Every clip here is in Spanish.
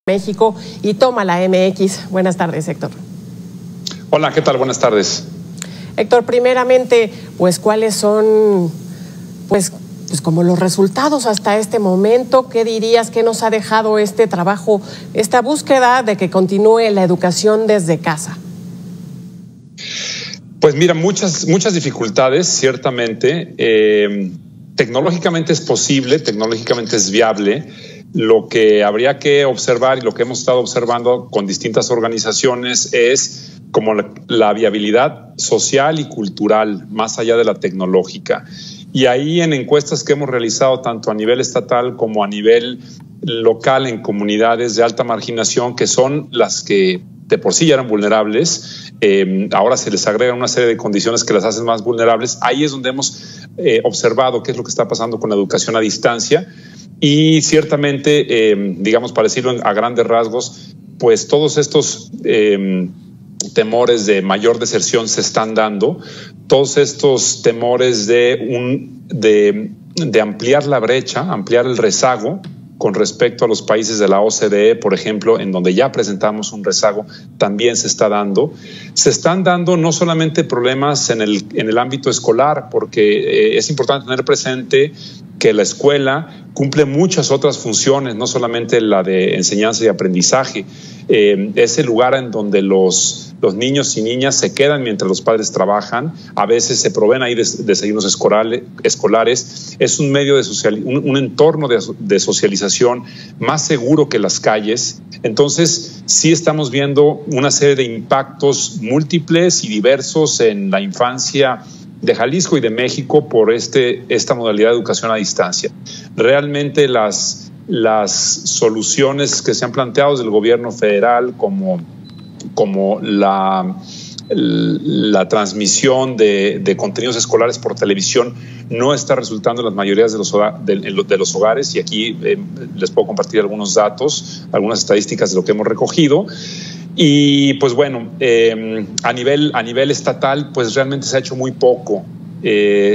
México y toma la MX. Buenas tardes, Héctor. Hola, ¿qué tal? Buenas tardes. Héctor, primeramente, pues, ¿cuáles son, pues como los resultados hasta este momento? ¿Qué dirías que nos ha dejado este trabajo, esta búsqueda de que continúe la educación desde casa? Pues mira, muchas dificultades, ciertamente. Tecnológicamente es posible, tecnológicamente es viable. Lo que habría que observar y lo que hemos estado observando con distintas organizaciones es como la viabilidad social y cultural más allá de la tecnológica. Y ahí en encuestas que hemos realizado tanto a nivel estatal como a nivel local en comunidades de alta marginación, que son las que de por sí ya eran vulnerables, ahora se les agrega una serie de condiciones que las hacen más vulnerables. Ahí es donde hemos observado qué es lo que está pasando con la educación a distancia. Y ciertamente, digamos, para decirlo a grandes rasgos, pues todos estos temores de mayor deserción se están dando, todos estos temores de ampliar la brecha, ampliar el rezago con respecto a los países de la OCDE, por ejemplo, en donde ya presentamos un rezago, también se está dando. Se están dando no solamente problemas en el ámbito escolar, porque es importante tener presente que la escuela cumple muchas otras funciones, no solamente la de enseñanza y aprendizaje. Es el lugar en donde los niños y niñas se quedan mientras los padres trabajan. A veces se proveen ahí desayunos escolares. Es un medio de un entorno de socialización más seguro que las calles. Entonces, sí estamos viendo una serie de impactos múltiples y diversos en la infancia de Jalisco y de México por esta modalidad de educación a distancia. Realmente las soluciones que se han planteado desde el gobierno federal, como la transmisión de contenidos escolares por televisión, no está resultando en las mayorías de los hogares, y aquí les puedo compartir algunos datos, algunas estadísticas de lo que hemos recogido. Y pues bueno, a nivel estatal, pues realmente se ha hecho muy poco.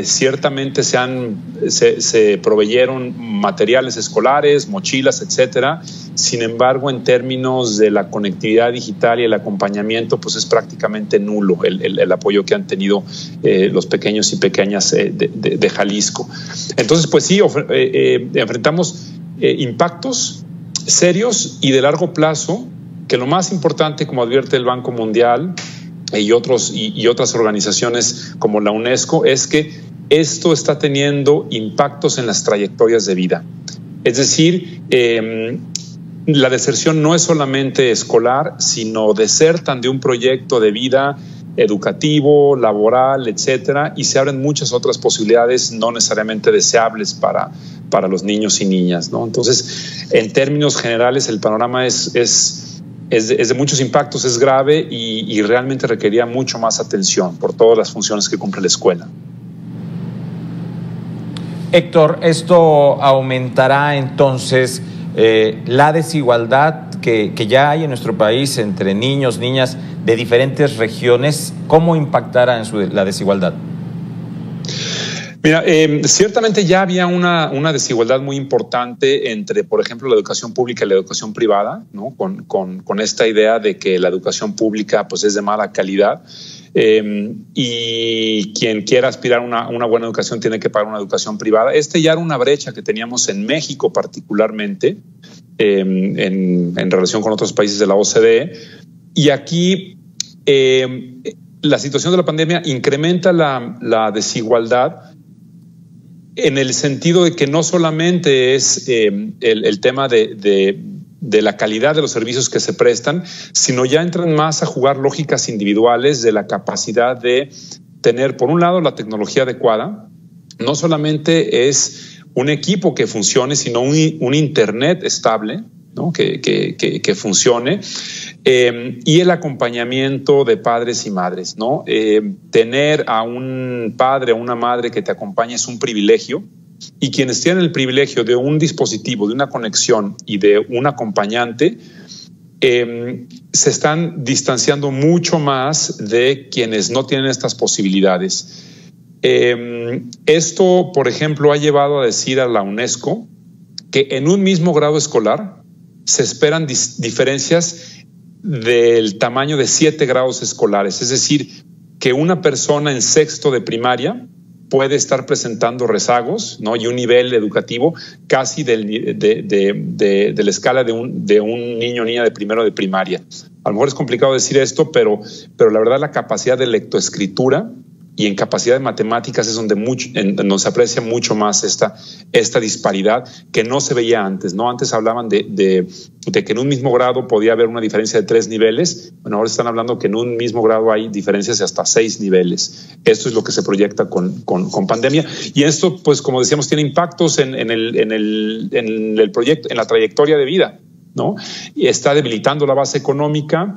Ciertamente se proveyeron materiales escolares, mochilas, etcétera. Sin embargo, en términos de la conectividad digital y el acompañamiento, pues es prácticamente nulo el apoyo que han tenido los pequeños y pequeñas de Jalisco. Entonces, pues sí, enfrentamos impactos serios y de largo plazo, que lo más importante, como advierte el Banco Mundial y otras organizaciones como la UNESCO, es que esto está teniendo impactos en las trayectorias de vida. Es decir, la deserción no es solamente escolar, sino desertan de un proyecto de vida educativo, laboral, etcétera, y se abren muchas otras posibilidades no necesariamente deseables para los niños y niñas, ¿no? Entonces, en términos generales, el panorama es de muchos impactos, es grave y realmente requería mucho más atención por todas las funciones que cumple la escuela. Héctor, ¿esto aumentará entonces la desigualdad que ya hay en nuestro país entre niños, niñas de diferentes regiones? ¿Cómo impactará en la desigualdad? Mira, ciertamente ya había una desigualdad muy importante entre, por ejemplo, la educación pública y la educación privada, ¿no? Con esta idea de que la educación pública pues es de mala calidad, y quien quiera aspirar a una buena educación tiene que pagar una educación privada. Ya era una brecha que teníamos en México particularmente, en relación con otros países de la OCDE, y aquí la situación de la pandemia incrementa la desigualdad, en el sentido de que no solamente es el tema de la calidad de los servicios que se prestan, sino ya entran más a jugar lógicas individuales de la capacidad de tener, por un lado, la tecnología adecuada. No solamente es un equipo que funcione, sino un internet estable, ¿no? que funcione, y el acompañamiento de padres y madres, ¿no? Tener a un padre o una madre que te acompañe es un privilegio, y quienes tienen el privilegio de un dispositivo, de una conexión y de un acompañante, se están distanciando mucho más de quienes no tienen estas posibilidades. Esto, por ejemplo, ha llevado a decir a la UNESCO que en un mismo grado escolar se esperan diferencias del tamaño de 7 grados escolares. Es decir, que una persona en sexto de primaria puede estar presentando rezagos, ¿no? Y un nivel educativo casi de la escala de un niño o niña de primero de primaria. A lo mejor es complicado decir esto, pero la verdad la capacidad de lectoescritura y en capacidad de matemáticas es donde se aprecia mucho más esta disparidad que no se veía antes, ¿no? Antes hablaban de que en un mismo grado podía haber una diferencia de 3 niveles. Bueno, ahora están hablando que en un mismo grado hay diferencias de hasta 6 niveles. Esto es lo que se proyecta con pandemia. Y esto, pues, como decíamos, tiene impactos en el proyecto, en la trayectoria de vida, ¿no? Y está debilitando la base económica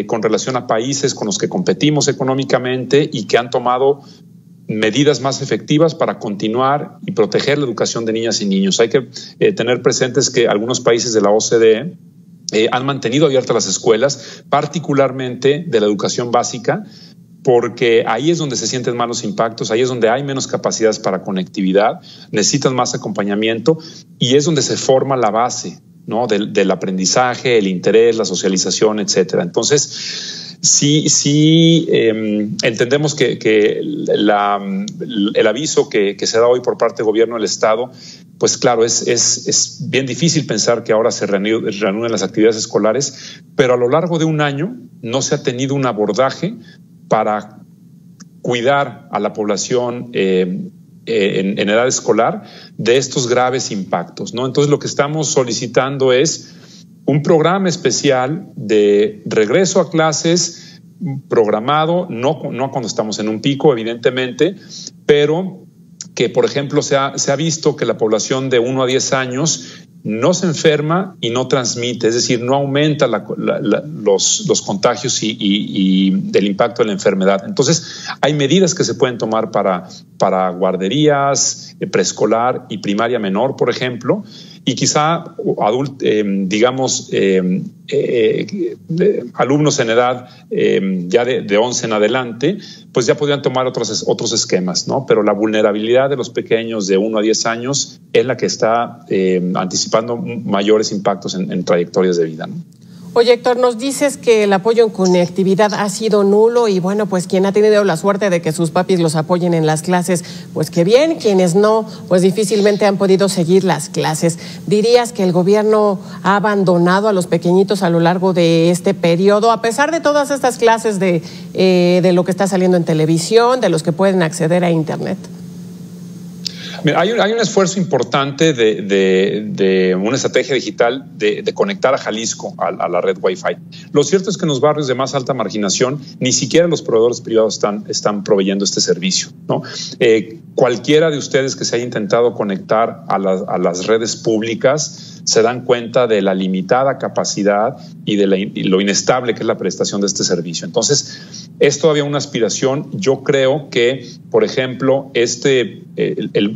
con relación a países con los que competimos económicamente y que han tomado medidas más efectivas para continuar y proteger la educación de niñas y niños. Hay que tener presentes que algunos países de la OCDE han mantenido abiertas las escuelas, particularmente de la educación básica, porque ahí es donde se sienten más los impactos, ahí es donde hay menos capacidades para conectividad, necesitan más acompañamiento y es donde se forma la base, ¿no? Del aprendizaje, el interés, la socialización, etcétera. Entonces, sí entendemos que el aviso que se da hoy por parte del gobierno del Estado, pues claro, es bien difícil pensar que ahora se reanuden las actividades escolares, pero a lo largo de un año no se ha tenido un abordaje para cuidar a la población en edad escolar de estos graves impactos, ¿no? Entonces, lo que estamos solicitando es un programa especial de regreso a clases programado, no cuando estamos en un pico, evidentemente, pero que, por ejemplo, se ha visto que la población de 1 a 10 años no se enferma y no transmite, es decir, no aumenta los contagios y el impacto de la enfermedad. Entonces, hay medidas que se pueden tomar para guarderías, preescolar y primaria menor, por ejemplo, y quizá alumnos en edad ya de 11 en adelante, pues ya podrían tomar otros esquemas, ¿no? Pero la vulnerabilidad de los pequeños de 1 a 10 años es la que está anticipando mayores impactos en trayectorias de vida, ¿no? Oye, Héctor, nos dices que el apoyo en conectividad ha sido nulo y bueno, pues quien ha tenido la suerte de que sus papis los apoyen en las clases, pues qué bien, quienes no, pues difícilmente han podido seguir las clases. ¿Dirías que el gobierno ha abandonado a los pequeñitos a lo largo de este periodo, a pesar de todas estas clases de lo que está saliendo en televisión, de los que pueden acceder a Internet? Mira, hay un esfuerzo importante de una estrategia digital de conectar a Jalisco a la red Wi-Fi. Lo cierto es que en los barrios de más alta marginación ni siquiera los proveedores privados están proveyendo este servicio, ¿no? Cualquiera de ustedes que se haya intentado conectar a las redes públicas se dan cuenta de la limitada capacidad y de lo inestable que es la prestación de este servicio. Entonces, es todavía una aspiración. Yo creo que, por ejemplo,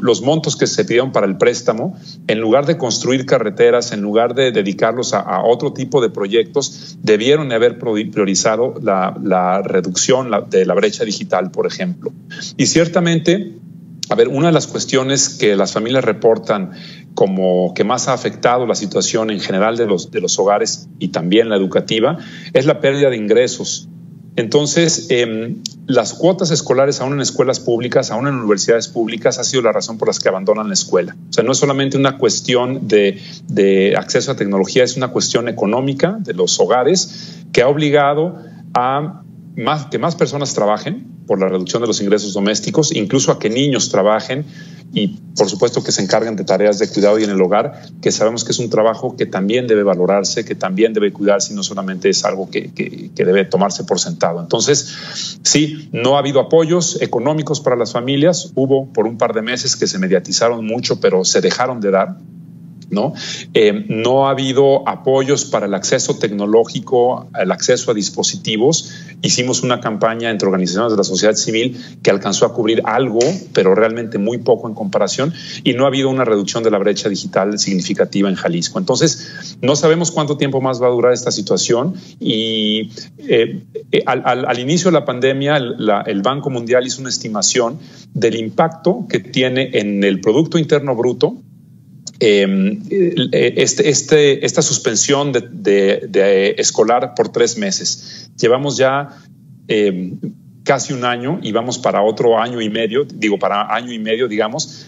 los montos que se pidieron para el préstamo, en lugar de construir carreteras, en lugar de dedicarlos a otro tipo de proyectos, debieron haber priorizado la reducción de la brecha digital, por ejemplo. Y ciertamente, a ver, una de las cuestiones que las familias reportan como que más ha afectado la situación en general de los hogares y también la educativa es la pérdida de ingresos. Entonces, las cuotas escolares aún en escuelas públicas, aún en universidades públicas, ha sido la razón por las que abandonan la escuela. O sea, no es solamente una cuestión de acceso a tecnología, es una cuestión económica de los hogares que ha obligado a que más personas trabajen por la reducción de los ingresos domésticos, incluso a que niños trabajen y, por supuesto, que se encarguen de tareas de cuidado y en el hogar, que sabemos que es un trabajo que también debe valorarse, que también debe cuidarse y no solamente es algo que debe tomarse por sentado. Entonces, sí, no ha habido apoyos económicos para las familias. Hubo por un par de meses que se mediatizaron mucho, pero se dejaron de dar, ¿no? No ha habido apoyos para el acceso tecnológico, el acceso a dispositivos. Hicimos una campaña entre organizaciones de la sociedad civil que alcanzó a cubrir algo, pero realmente muy poco en comparación, y no ha habido una reducción de la brecha digital significativa en Jalisco. Entonces, no sabemos cuánto tiempo más va a durar esta situación y al inicio de la pandemia el Banco Mundial hizo una estimación del impacto que tiene en el Producto Interno Bruto esta suspensión de escolar por 3 meses. Llevamos ya casi un año y vamos para otro año y medio, digamos.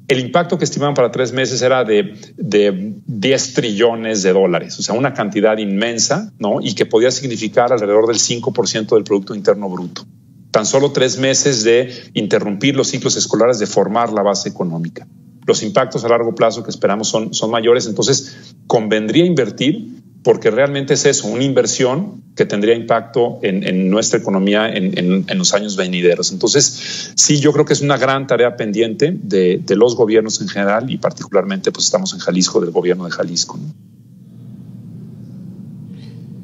El impacto que estimaban para 3 meses era de 10 trillones de dólares, o sea, una cantidad inmensa, ¿no? Y que podía significar alrededor del 5% del Producto Interno Bruto. Tan solo 3 meses de interrumpir los ciclos escolares, de formar la base económica. Los impactos a largo plazo que esperamos son mayores, entonces convendría invertir, porque realmente es eso, una inversión que tendría impacto en nuestra economía en los años venideros. Entonces, sí, yo creo que es una gran tarea pendiente de los gobiernos en general y particularmente pues estamos en Jalisco, del gobierno de Jalisco, ¿no?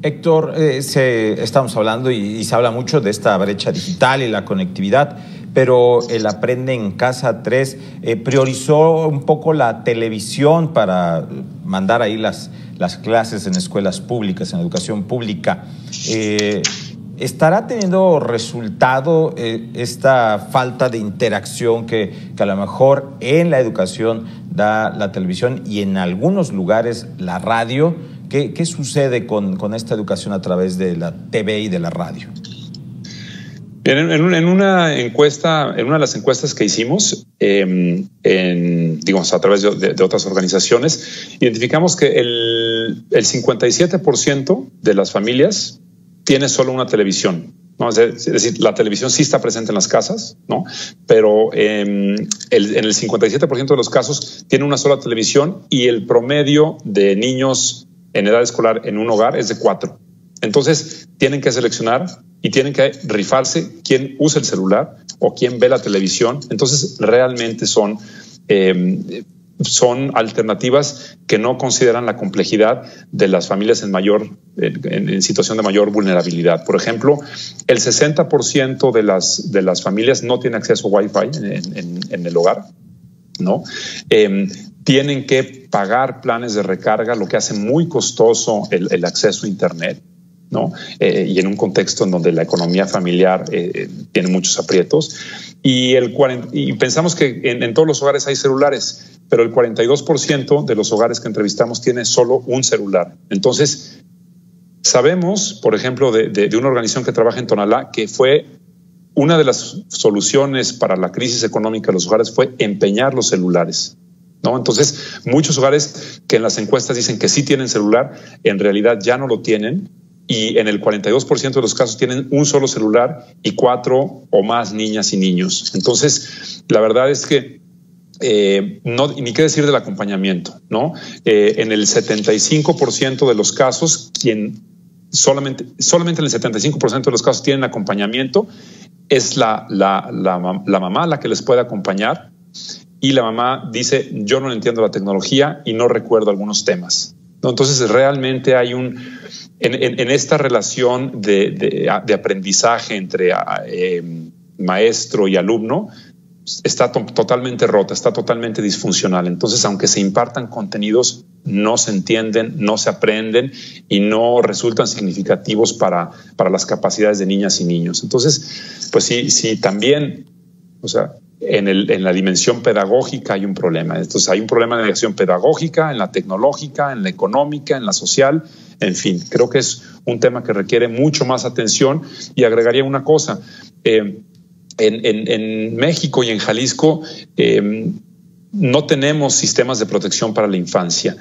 Héctor, estamos hablando y se habla mucho de esta brecha digital y la conectividad, pero el Aprende en Casa 3 priorizó un poco la televisión para mandar ahí las clases en escuelas públicas, en educación pública. ¿Estará teniendo resultado esta falta de interacción que a lo mejor en la educación da la televisión y en algunos lugares la radio? ¿Qué sucede con esta educación a través de la TV y de la radio? Bien, en una encuesta, en una de las encuestas que hicimos, digamos, a través de otras organizaciones, identificamos que el 57% de las familias tiene solo una televisión, ¿no? Es decir, la televisión sí está presente en las casas, ¿no? Pero en el 57% de los casos tiene una sola televisión y el promedio de niños en edad escolar en un hogar es de 4. Entonces, tienen que seleccionar y tienen que rifarse quién usa el celular o quién ve la televisión. Entonces, realmente son alternativas que no consideran la complejidad de las familias en situación de mayor vulnerabilidad. Por ejemplo, el 60% de las familias no tiene acceso a Wi-Fi en el hogar, ¿no? Tienen que pagar planes de recarga, lo que hace muy costoso el acceso a Internet, ¿no? Y en un contexto en donde la economía familiar tiene muchos aprietos. Y pensamos que en todos los hogares hay celulares, pero el 42% de los hogares que entrevistamos tiene solo un celular. Entonces, sabemos, por ejemplo, de una organización que trabaja en Tonalá, que fue una de las soluciones para la crisis económica de los hogares fue empeñar los celulares, ¿no? Entonces, muchos hogares que en las encuestas dicen que sí tienen celular, en realidad ya no lo tienen, y en el 42% de los casos tienen un solo celular y 4 o más niñas y niños. Entonces, la verdad es que ni qué decir del acompañamiento, ¿no? En el 75% de los casos, solamente en el 75% de los casos tienen acompañamiento, es la mamá la que les puede acompañar, y la mamá dice, yo no entiendo la tecnología y no recuerdo algunos temas, ¿no? Entonces realmente hay en esta relación de aprendizaje entre maestro y alumno, está totalmente rota, está totalmente disfuncional. Entonces, aunque se impartan contenidos, no se entienden, no se aprenden y no resultan significativos para las capacidades de niñas y niños. Entonces, pues sí, también, o sea, en la dimensión pedagógica hay un problema. Entonces, hay un problema en la dimensión pedagógica, en la tecnológica, en la económica, en la social. En fin, creo que es un tema que requiere mucho más atención. Y agregaría una cosa. En México y en Jalisco no tenemos sistemas de protección para la infancia.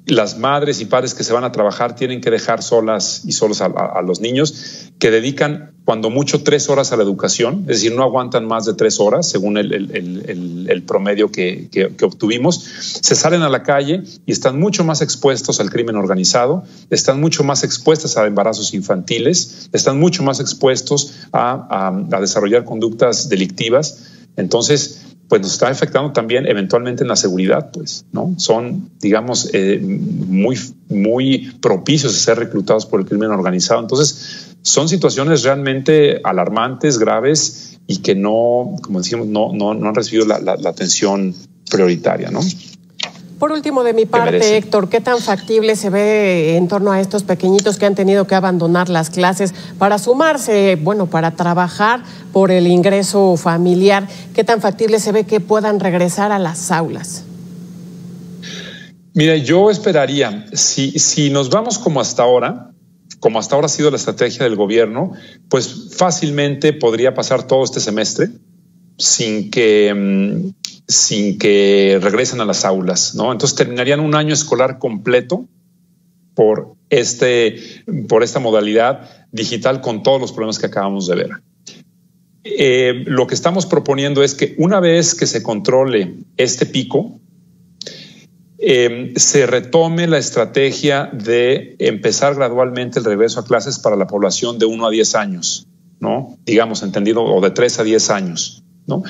Las madres y padres que se van a trabajar tienen que dejar solas y solos a los niños, que dedican cuando mucho 3 horas a la educación, es decir, no aguantan más de 3 horas según el promedio que obtuvimos. Se salen a la calle y están mucho más expuestos al crimen organizado, están mucho más expuestos a embarazos infantiles, están mucho más expuestos a desarrollar conductas delictivas. Entonces, pues nos está afectando también eventualmente en la seguridad, pues, ¿no? Son, digamos, muy propicios a ser reclutados por el crimen organizado. Entonces, son situaciones realmente alarmantes, graves y que no, como decimos, no han recibido la atención prioritaria, ¿no? Por último, de mi parte, Héctor, ¿qué tan factible se ve en torno a estos pequeñitos que han tenido que abandonar las clases para sumarse, bueno, para trabajar por el ingreso familiar? ¿Qué tan factible se ve que puedan regresar a las aulas? Mira, yo esperaría, si nos vamos como hasta ahora ha sido la estrategia del gobierno, pues fácilmente podría pasar todo este semestre sin que regresen a las aulas, ¿no? Entonces terminarían un año escolar completo por esta modalidad digital con todos los problemas que acabamos de ver. Lo que estamos proponiendo es que una vez que se controle este pico, se retome la estrategia de empezar gradualmente el regreso a clases para la población de 1 a 10 años, ¿no? Digamos, entendido, o de 3 a 10 años, ¿no?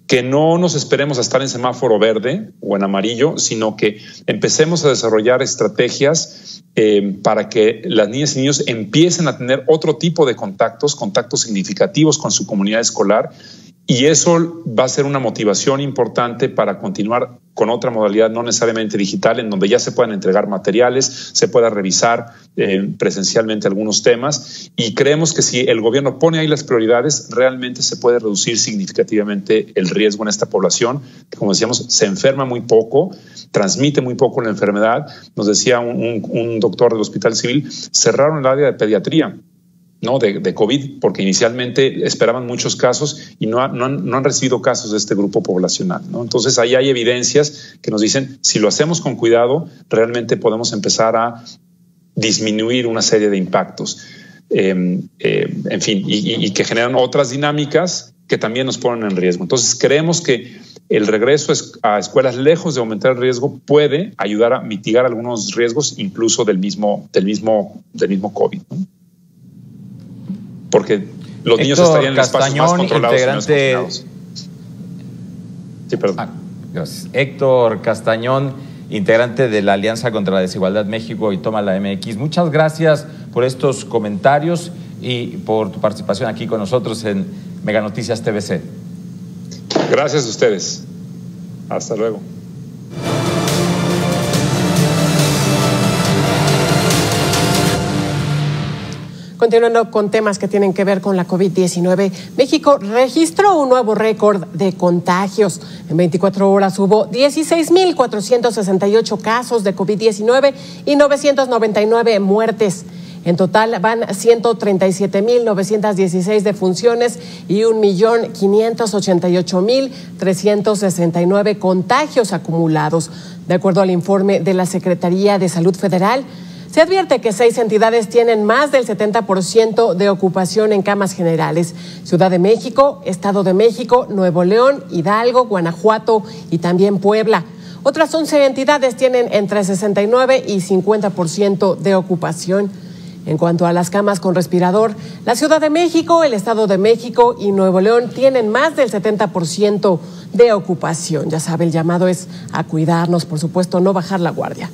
Que no nos esperemos a estar en semáforo verde o en amarillo, sino que empecemos a desarrollar estrategias para que las niñas y niños empiecen a tener otro tipo de contactos significativos con su comunidad escolar. Y eso va a ser una motivación importante para continuar con otra modalidad no necesariamente digital, en donde ya se puedan entregar materiales, se pueda revisar presencialmente algunos temas. Y creemos que si el gobierno pone ahí las prioridades, realmente se puede reducir significativamente el riesgo en esta población, que, como decíamos, se enferma muy poco, transmite muy poco la enfermedad. Nos decía un doctor del Hospital Civil, cerraron el área de pediatría, ¿no? de COVID, porque inicialmente esperaban muchos casos y no han recibido casos de este grupo poblacional, ¿no? Entonces ahí hay evidencias que nos dicen, si lo hacemos con cuidado, realmente podemos empezar a disminuir una serie de impactos, en fin, y que generan otras dinámicas que también nos ponen en riesgo. Entonces creemos que el regreso a escuelas, lejos de aumentar el riesgo, puede ayudar a mitigar algunos riesgos, incluso del mismo COVID, ¿no? Porque los niños estarían en espacios más controlados y menos confinados. Sí, perdón. Gracias. Héctor Castañón, integrante de la Alianza contra la Desigualdad México y Tómala MX. Muchas gracias por estos comentarios y por tu participación aquí con nosotros en Mega Noticias TVC. Gracias a ustedes. Hasta luego. Continuando con temas que tienen que ver con la COVID-19, México registró un nuevo récord de contagios. En 24 horas hubo 16,468 casos de COVID-19 y 999 muertes. En total van 137,916 defunciones y 1,588,369 contagios acumulados. De acuerdo al informe de la Secretaría de Salud Federal, se advierte que 6 entidades tienen más del 70% de ocupación en camas generales: Ciudad de México, Estado de México, Nuevo León, Hidalgo, Guanajuato y también Puebla. Otras 11 entidades tienen entre 69 y 50% de ocupación. En cuanto a las camas con respirador, la Ciudad de México, el Estado de México y Nuevo León tienen más del 70% de ocupación. Ya sabe, el llamado es a cuidarnos, por supuesto, no bajar la guardia.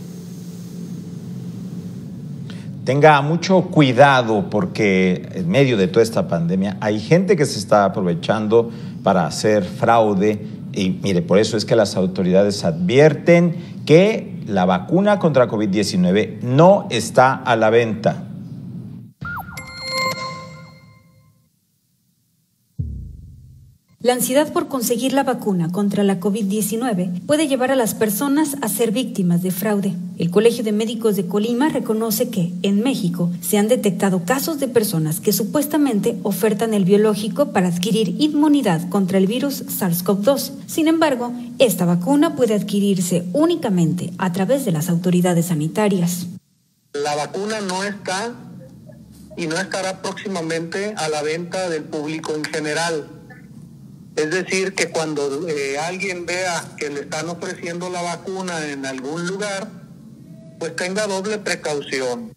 Tenga mucho cuidado, porque en medio de toda esta pandemia hay gente que se está aprovechando para hacer fraude. Y mire, por eso es que las autoridades advierten que la vacuna contra COVID-19 no está a la venta. La ansiedad por conseguir la vacuna contra la COVID-19 puede llevar a las personas a ser víctimas de fraude. El Colegio de Médicos de Colima reconoce que, en México, se han detectado casos de personas que supuestamente ofertan el biológico para adquirir inmunidad contra el virus SARS-CoV-2. Sin embargo, esta vacuna puede adquirirse únicamente a través de las autoridades sanitarias. La vacuna no está y no estará próximamente a la venta del público en general. Es decir, que cuando alguien vea que le están ofreciendo la vacuna en algún lugar, pues tenga doble precaución.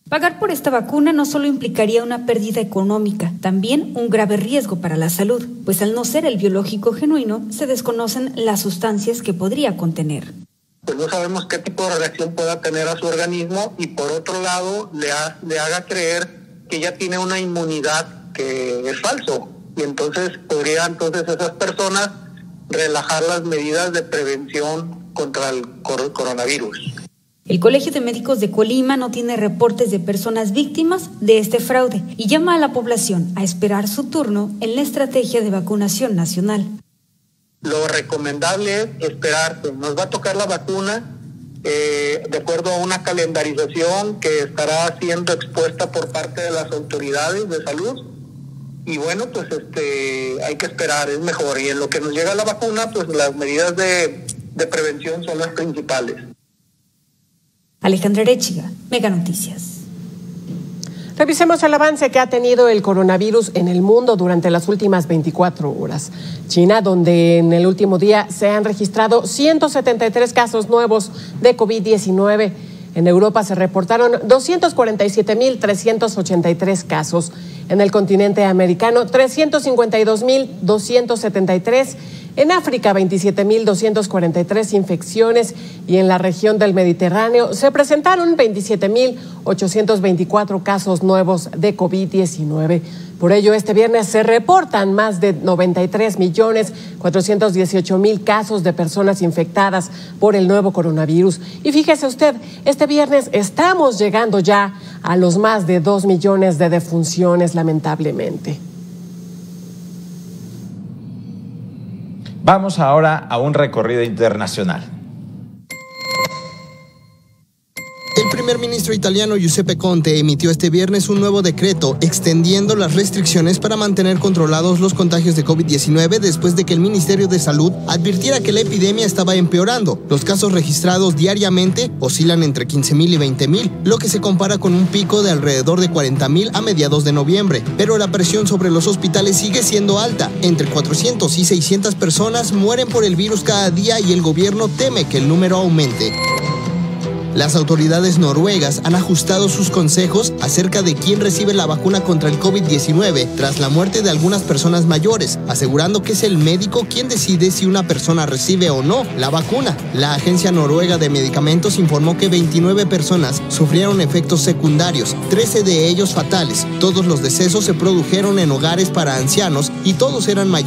Pagar por esta vacuna no solo implicaría una pérdida económica, también un grave riesgo para la salud, pues al no ser el biológico genuino, se desconocen las sustancias que podría contener. Pues no sabemos qué tipo de reacción pueda tener a su organismo y por otro lado le haga creer que ya tiene una inmunidad que es falso. Y entonces podrían esas personas relajar las medidas de prevención contra el coronavirus. El Colegio de Médicos de Colima no tiene reportes de personas víctimas de este fraude y llama a la población a esperar su turno en la estrategia de vacunación nacional. Lo recomendable es esperarse. Nos va a tocar la vacuna de acuerdo a una calendarización que estará siendo expuesta por parte de las autoridades de salud. Y bueno, pues hay que esperar, es mejor. Y en lo que nos llega la vacuna, pues las medidas de prevención son las principales. Alejandra Erechiga, Mega Noticias. Revisemos el avance que ha tenido el coronavirus en el mundo durante las últimas 24 horas. China, donde en el último día se han registrado 173 casos nuevos de COVID-19. En Europa se reportaron 247.383 casos. En el continente americano, 352.273. En África, 27.243 infecciones y en la región del Mediterráneo se presentaron 27.824 casos nuevos de COVID-19. Por ello, este viernes se reportan más de 93.418.000 casos de personas infectadas por el nuevo coronavirus. Y fíjese usted, este viernes estamos llegando ya a los más de 2 millones de defunciones, lamentablemente. Vamos ahora a un recorrido internacional. El primer ministro italiano Giuseppe Conte emitió este viernes un nuevo decreto extendiendo las restricciones para mantener controlados los contagios de COVID-19 después de que el Ministerio de Salud advirtiera que la epidemia estaba empeorando. Los casos registrados diariamente oscilan entre 15.000 y 20.000, lo que se compara con un pico de alrededor de 40.000 a mediados de noviembre. Pero la presión sobre los hospitales sigue siendo alta. Entre 400 y 600 personas mueren por el virus cada día y el gobierno teme que el número aumente. Las autoridades noruegas han ajustado sus consejos acerca de quién recibe la vacuna contra el COVID-19 tras la muerte de algunas personas mayores, asegurando que es el médico quien decide si una persona recibe o no la vacuna. La Agencia Noruega de Medicamentos informó que 29 personas sufrieron efectos secundarios, 13 de ellos fatales. Todos los decesos se produjeron en hogares para ancianos y todos eran mayores.